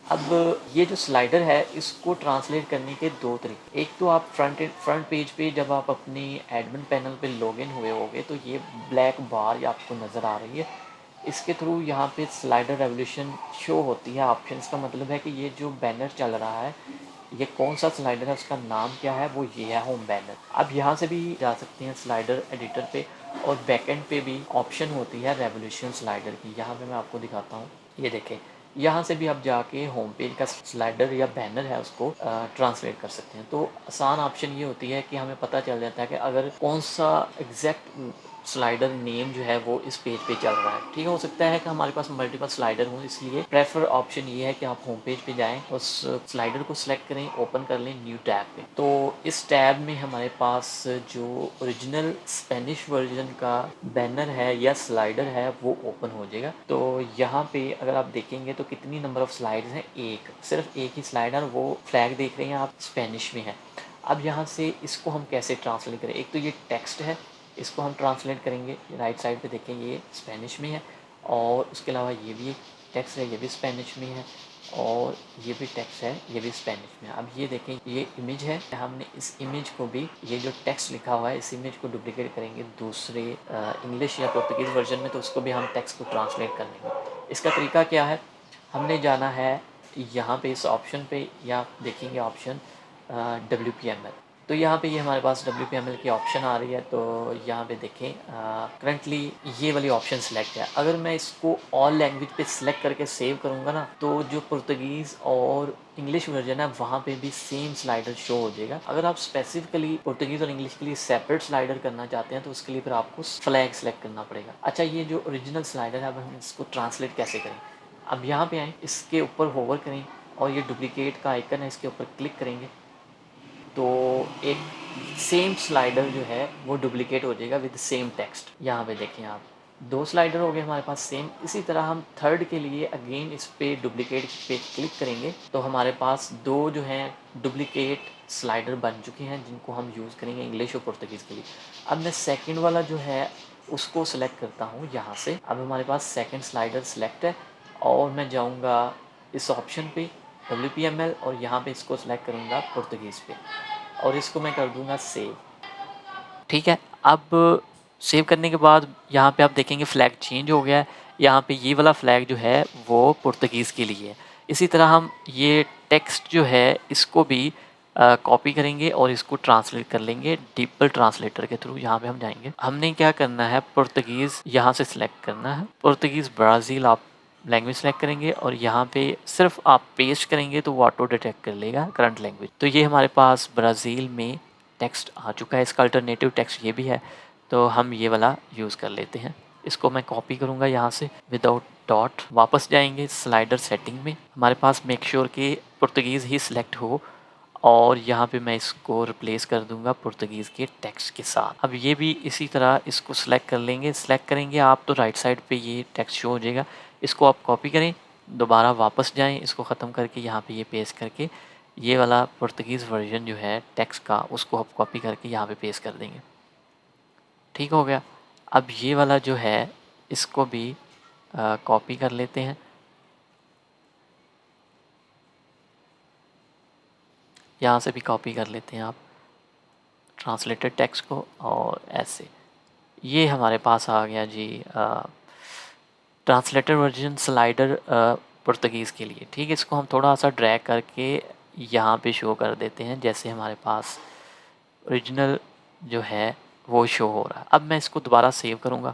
अब ये जो स्लाइडर है इसको ट्रांसलेट करने के दो तरीके। एक तो आप फ्रंट पेज पे जब आप अपनी एडमिन पैनल पे लॉगिन हुए होगे तो ये ब्लैक बार आपको नज़र आ रही है। इसके थ्रू यहाँ पे स्लाइडर रेवोल्यूशन शो होती है। ऑप्शंस का मतलब है कि ये जो बैनर चल रहा है ये कौन सा स्लाइडर है, उसका नाम क्या है, वो ये है होम बैनर। अब यहाँ से भी जा सकते हैं स्लाइडर एडिटर पे और बैकएंड पे भी ऑप्शन होती है रेवोल्यूशन स्लाइडर की। यहाँ पे मैं आपको दिखाता हूँ, ये देखें, यहाँ से भी आप जाके होम पेज का स्लाइडर या बैनर है उसको ट्रांसलेट कर सकते हैं। तो आसान ऑप्शन ये होती है कि हमें पता चल जाता है कि अगर कौन सा एग्जैक्ट स्लाइडर नेम जो है वो इस पेज पे चल रहा है। ठीक है, हो सकता है कि हमारे पास मल्टीपल स्लाइडर हों, इसलिए प्रेफर ऑप्शन ये है कि आप होम पेज पे जाएं, उस स्लाइडर को सिलेक्ट करें, ओपन कर लें न्यू टैब पे। तो इस टैब में हमारे पास जो ओरिजिनल स्पेनिश वर्जन का बैनर है या स्लाइडर है वो ओपन हो जाएगा। तो यहाँ पे अगर आप देखेंगे तो कितनी नंबर ऑफ स्लाइड्स हैं, एक, सिर्फ एक ही स्लाइडर, वो फ्लैग देख रहे हैं आप, स्पेनिश में है। अब यहाँ से इसको हम कैसे ट्रांसलेट करें, एक तो ये टेक्स्ट है, इसको हम ट्रांसलेट करेंगे, राइट साइड पे देखें ये स्पेनिश में है, और उसके अलावा ये भी एक टेक्स्ट है, ये भी स्पेनिश में है, और ये भी टेक्स्ट है, ये भी स्पेनिश में है। अब ये देखें ये इमेज है, हमने इस इमेज को भी, ये जो टेक्स्ट लिखा हुआ है, इस इमेज को डुप्लीकेट करेंगे दूसरे इंग्लिश या पुर्तगीज़ वर्जन में, तो उसको भी हम टेक्स्ट को ट्रांसलेट कर लेंगे। इसका तरीका क्या है, हमने जाना है यहाँ पे इस ऑप्शन पे, या आप देखेंगे ऑप्शन WPML, तो यहाँ पे ये हमारे पास WPML की ऑप्शन आ रही है। तो यहाँ पे देखें करंटली ये वाली ऑप्शन सेलेक्ट है। अगर मैं इसको ऑल लैंग्वेज पे सिलेक्ट करके सेव करूँगा ना, तो जो पुर्तगीज़ और इंग्लिश वर्जन है वहाँ पे भी सेम स्लाइडर शो हो जाएगा। अगर आप स्पेसिफिकली पुर्तगीज़ और इंग्लिश के लिए सेपरेट स्लाइडर करना चाहते हैं तो उसके लिए फिर आपको फ्लैग सेलेक्ट करना पड़ेगा। अच्छा, ये जो ओरिजिनल स्लाइडर है अब हम इसको ट्रांसलेट कैसे करें। अब यहाँ पे आएँ, इसके ऊपर होवर करें और ये डुप्लीकेट का आइकन है, इसके ऊपर क्लिक करेंगे तो एक सेम स्लाइडर जो है वो डुप्लीकेट हो जाएगा विद सेम टेक्स्ट। यहाँ पे देखें आप, दो स्लाइडर हो गए हमारे पास सेम। इसी तरह हम थर्ड के लिए अगेन इस पे डुप्लीकेट पे क्लिक करेंगे तो हमारे पास दो जो हैं डुप्लीकेट स्लाइडर बन चुके हैं जिनको हम यूज़ करेंगे इंग्लिश और पुर्तगीज़ के लिए। अब मैं सेकंड वाला जो है उसको सेलेक्ट करता हूँ यहाँ से। अब हमारे पास सेकंड स्लाइडर सेलेक्ट है और मैं जाऊँगा इस ऑप्शन पे WPML और यहाँ पे इसको सेलेक्ट करूँगा पुर्तगीज़ पे और इसको मैं कर दूँगा सेव। ठीक है, अब सेव करने के बाद यहाँ पे आप देखेंगे फ्लैग चेंज हो गया है। यहाँ पे ये वाला फ्लैग जो है वो पुर्तगीज़ के लिए है। इसी तरह हम ये टेक्स्ट जो है इसको भी कॉपी करेंगे और इसको ट्रांसलेट कर लेंगे डीपल ट्रांसलेटर के थ्रू। यहाँ पे हम जाएंगे, हमने क्या करना है, पुर्तगीज़ यहाँ से सिलेक्ट करना है, पुर्तगीज़ ब्राज़ील आप लैंग्वेज सेलेक्ट करेंगे और यहाँ पे सिर्फ आप पेस्ट करेंगे तो वो ऑटो डिटेक्ट कर लेगा करंट लैंग्वेज। तो ये हमारे पास ब्राज़ील में टेक्स्ट आ चुका है, इसका अल्टरनेटिव टेक्स्ट ये भी है, तो हम ये वाला यूज़ कर लेते हैं। इसको मैं कॉपी करूँगा यहाँ से विदाउट डॉट, वापस जाएंगे स्लाइडर सेटिंग में, हमारे पास मेक श्योर कि पुर्तगीज़ ही सिलेक्ट हो और यहाँ पे मैं इसको रिप्लेस कर दूंगा पुर्तगीज़ के टेक्स्ट के साथ। अब ये भी इसी तरह इसको सिलेक्ट कर लेंगे, सिलेक्ट करेंगे आप तो राइट साइड पे ये टेक्स्ट शो हो जाएगा। इसको आप कॉपी करें, दोबारा वापस जाएं, इसको ख़त्म करके यहाँ पे ये पेस्ट करके ये वाला पुर्तगीज़ वर्जन जो है टेक्स्ट का उसको आप कॉपी करके यहाँ पे पेस्ट कर देंगे। ठीक हो गया। अब ये वाला जो है इसको भी कॉपी कर लेते हैं, यहाँ से भी कॉपी कर लेते हैं आप ट्रांसलेटेड टेक्स्ट को, और ऐसे ये हमारे पास आ गया जी ट्रांसलेटेड वर्जन स्लाइडर पुर्तगीज़ के लिए। ठीक है, इसको हम थोड़ा सा ड्रैग करके यहाँ पे शो कर देते हैं जैसे हमारे पास ओरिजिनल जो है वो शो हो रहा है। अब मैं इसको दोबारा सेव करूँगा,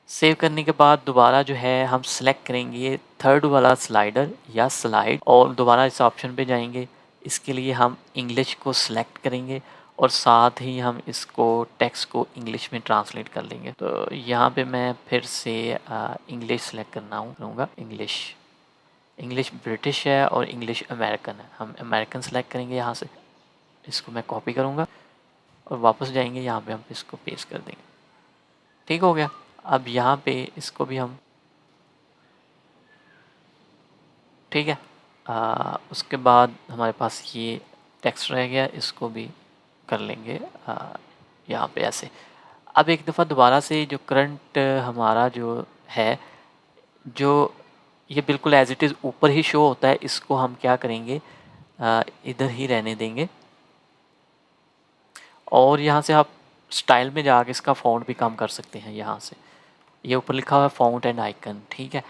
सेव करने के बाद दोबारा जो है हम सेलेक्ट करेंगे थर्ड वाला स्लाइडर या स्लाइड और दोबारा इस ऑप्शन पे जाएंगे। इसके लिए हम इंग्लिश को सिलेक्ट करेंगे और साथ ही हम इसको टेक्स्ट को इंग्लिश में ट्रांसलेट कर लेंगे। तो यहाँ पे मैं फिर से इंग्लिश सेलेक्ट करूँगा। इंग्लिश ब्रिटिश है और इंग्लिश अमेरिकन है, हम अमेरिकन सेलेक्ट करेंगे यहाँ से। इसको मैं कॉपी करूँगा और वापस जाएंगे, यहाँ पे हम इसको पेस्ट कर देंगे। ठीक हो गया। अब यहाँ पे इसको भी हम, ठीक है, उसके बाद हमारे पास ये टेक्स्ट रह गया, इसको भी कर लेंगे यहाँ पे ऐसे। अब एक दफ़ा दोबारा से जो करंट हमारा जो है, जो ये बिल्कुल एज इट इज़ ऊपर ही शो होता है, इसको हम क्या करेंगे इधर ही रहने देंगे। और यहाँ से आप स्टाइल में जाके इसका फ़ॉन्ट भी कम कर सकते हैं यहाँ से। ये ऊपर लिखा हुआ है फ़ॉन्ट एंड आइकन, ठीक है।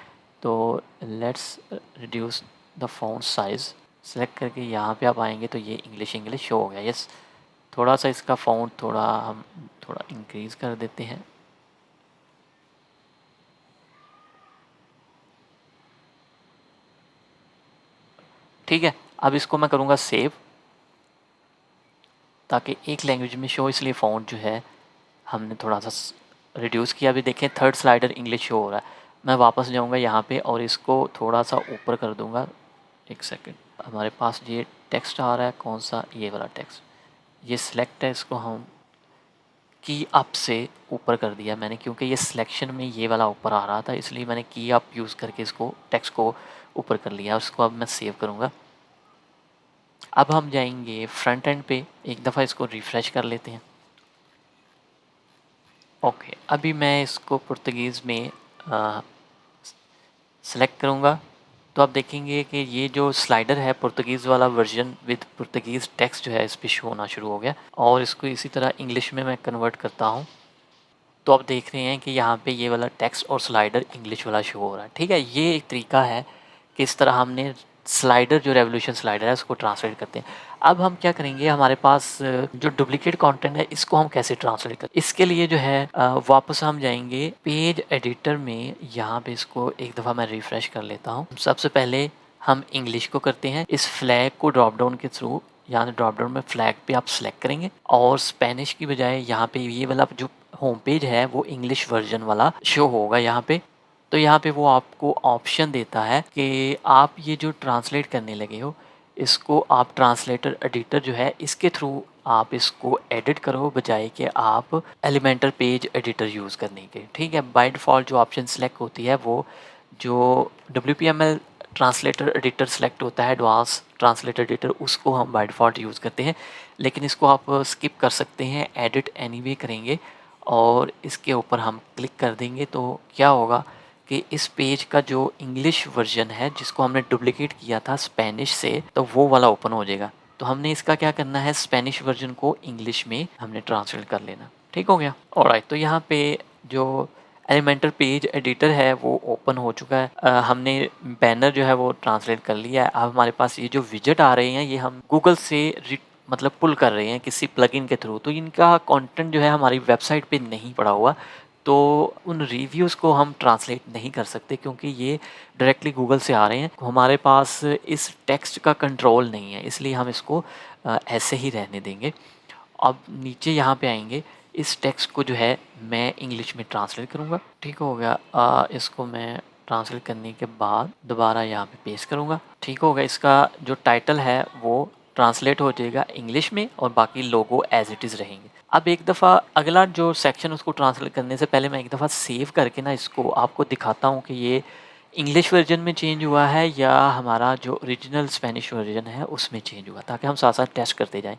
तो let's reduce the font size, select करके यहाँ पे आप आएंगे तो ये इंग्लिश इंग्लिश शो हो गया। यस, थोड़ा सा इसका फ़ॉन्ट थोड़ा हम थोड़ा इंक्रीज़ कर देते हैं। ठीक है, अब इसको मैं करूँगा सेव, ताकि एक लैंग्वेज में शो, इसलिए फ़ॉन्ट जो है हमने थोड़ा सा रिड्यूस किया। अभी देखें थर्ड स्लाइडर इंग्लिश शो हो रहा है। मैं वापस जाऊँगा यहाँ पे और इसको थोड़ा सा ऊपर कर दूँगा। एक सेकंड, हमारे पास ये टेक्स्ट आ रहा है, कौन सा, ये वाला टेक्स्ट, ये सिलेक्ट है, इसको हम की अप से ऊपर कर दिया मैंने, क्योंकि ये सिलेक्शन में ये वाला ऊपर आ रहा था, इसलिए मैंने की अप यूज़ करके इसको टेक्स्ट को ऊपर कर लिया। उसको अब मैं सेव करूँगा। अब हम जाएंगे फ्रंट एंड पे, एक दफ़ा इसको रिफ़्रेश कर लेते हैं। ओके, अभी मैं इसको पुर्तगीज़ में सेलेक्ट करूँगा, तो आप देखेंगे कि ये जो स्लाइडर है पुर्तगीज़ वाला वर्जन विद पुर्तगीज़ टेक्स्ट जो है इस पर शो होना शुरू हो गया। और इसको इसी तरह इंग्लिश में मैं कन्वर्ट करता हूँ, तो आप देख रहे हैं कि यहाँ पे ये वाला टेक्स्ट और स्लाइडर इंग्लिश वाला शो हो रहा है। ठीक है, ये एक तरीका है कि इस तरह हमने स्लाइडर, जो रेवोल्यूशन स्लाइडर है, उसको ट्रांसलेट करते हैं। अब हम क्या करेंगे, हमारे पास जो डुप्लीकेट कंटेंट है इसको हम कैसे ट्रांसलेट करें, इसके लिए जो है वापस हम जाएंगे पेज एडिटर में। यहाँ पे इसको एक दफ़ा मैं रिफ़्रेश कर लेता हूँ। सबसे पहले हम इंग्लिश को करते हैं, इस फ्लैग को ड्रॉप डाउन के थ्रू, यहाँ ड्रॉप डाउन में फ्लैग पे आप सेलेक्ट करेंगे और स्पेनिश की बजाय यहाँ पे ये वाला जो होम पेज है वो इंग्लिश वर्जन वाला शो होगा यहाँ पे। तो यहाँ पे वो आपको ऑप्शन देता है कि आप ये जो ट्रांसलेट करने लगे हो, इसको आप ट्रांसलेटर एडिटर जो है इसके थ्रू आप इसको एडिट करो, बजाय कि आप एलिमेंटर पेज एडिटर यूज़ करने के। ठीक है, बाय डिफ़ॉल्ट जो ऑप्शन सेलेक्ट होती है वो जो WPML ट्रांसलेटर एडिटर सेलेक्ट होता है, एडवांस ट्रांसलेटर एडिटर, उसको हम बाय डिफ़ॉल्ट यूज़ करते हैं। लेकिन इसको आप स्किप कर सकते हैं, एडिट एनीवे करेंगे और इसके ऊपर हम क्लिक कर देंगे तो क्या होगा कि इस पेज का जो इंग्लिश वर्जन है जिसको हमने डुप्लिकेट किया था स्पेनिश से, तो वो वाला ओपन हो जाएगा। तो हमने इसका क्या करना है, स्पेनिश वर्जन को इंग्लिश में हमने ट्रांसलेट कर लेना। ठीक हो गया, ऑलराइट। तो यहाँ पे जो एलिमेंटर पेज एडिटर है वो ओपन हो चुका है। हमने बैनर जो है वो ट्रांसलेट कर लिया है। अब हमारे पास ये जो विजेट आ रहे हैं ये हम गूगल से मतलब पुल कर रहे हैं किसी प्लगइन के थ्रू, तो इनका कंटेंट जो है हमारी वेबसाइट पे नहीं पड़ा हुआ, तो उन रिव्यूज़ को हम ट्रांसलेट नहीं कर सकते क्योंकि ये डायरेक्टली गूगल से आ रहे हैं। हमारे पास इस टेक्स्ट का कंट्रोल नहीं है, इसलिए हम इसको ऐसे ही रहने देंगे। अब नीचे यहाँ पे आएंगे, इस टेक्स्ट को जो है मैं इंग्लिश में ट्रांसलेट करूँगा। ठीक हो गया, इसको मैं ट्रांसलेट करने के बाद दोबारा यहाँ पे पेस्ट करूँगा। ठीक हो गया, इसका जो टाइटल है वो ट्रांसलेट हो जाएगा इंग्लिश में और बाकी लोगो एज इट इज़ रहेंगे। अब एक दफ़ा अगला जो सेक्शन उसको ट्रांसलेट करने से पहले मैं एक दफ़ा सेव करके ना इसको आपको दिखाता हूँ कि ये इंग्लिश वर्जन में चेंज हुआ है या हमारा जो ओरिजिनल स्पेनिश वर्जन है उसमें चेंज हुआ, ताकि हम साथ साथ टेस्ट करते जाएं।